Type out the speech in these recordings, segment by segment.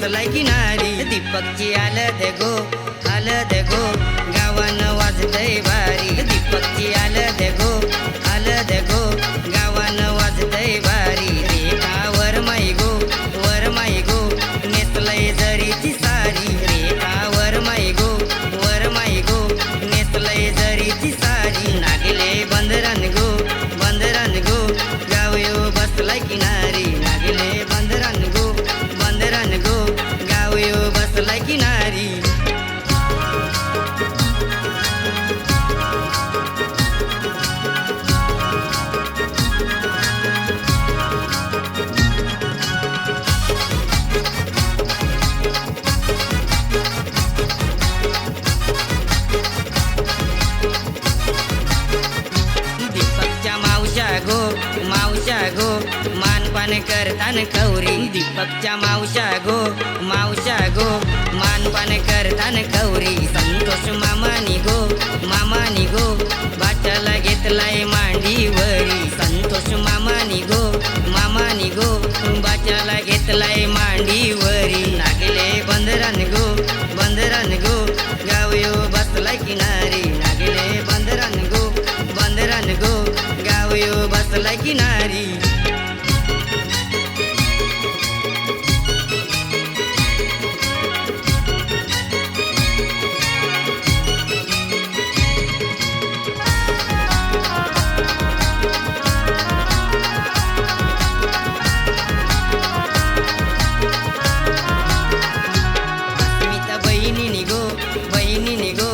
बसलाय किनारी दीपकची हलद गो गावान वाजतय भारी दीपकची हलद गो गावान वाजतय भारी रेखावर माई गो नेसलय जरीची सारी रेखावर माई गो नेसलय जरीची सारी नागले बंदरान गो गावयो बसलाय किनारी नागले बंदरान गो गावयो बसलाय किनारी मावशा गो मानपान करतान कौरी दीपकच्या मावशा गो मानपान करतान कौरी संतोष मामानी गो बाच्याला घेतलाय मांडीवरी संतोष मामानी गो बाच्याला घेतलाय मांडीवरी नागले बंदरान गो गावयो बसलाय किनारी नागले बंदरान गो गावयो बसलाय किनारी बहिणीनी गो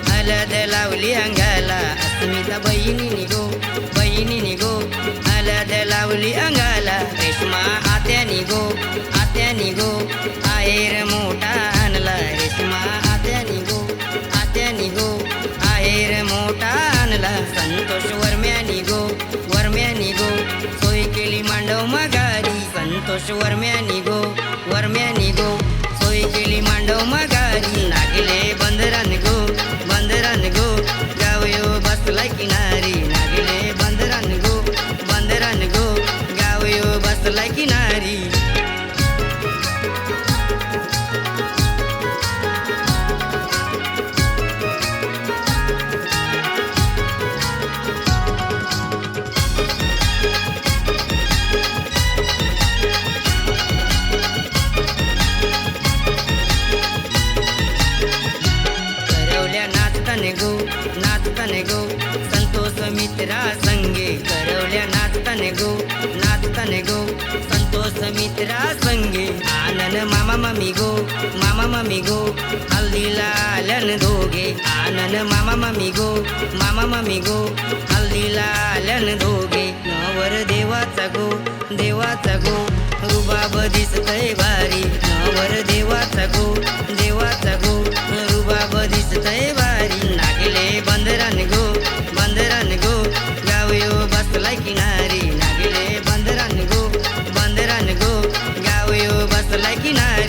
हलद लावली अंगाला अस्मिता बहिणीनी गो हलद लावली अंगाला रेश्मा आत्यानी गो आहेर मोठा आणला रेश्मा आत्यानी गो आहेर मोठा आणला संतोष वर्म्यानी गो सोय केली मांडव माघारी संतोष वर्म्यानी गो सोय केली मांडव माघारी नागले बंदरान गो गावयो बसलाय किनारी नागले बंदरान गो गावयो बसलाय किनारी नाचतान गो संतोष मित्रा संगे करवल्या नाचतान गो संतोष मित्रा संगे आनंद मामा मम्मी गो हल्दीला आल्यान दोघे आनंद मामा मम्मी गो हल्दीला आल्यान दोघे नवर देवाचा गो रुबाब दिसतय भारी नवर देवाचा गो रुबाब दिसतय भारी नागले बंदरान गो गावयो बसलाय किनारी नागले बंदरान गो गावयो बसलाय किनारी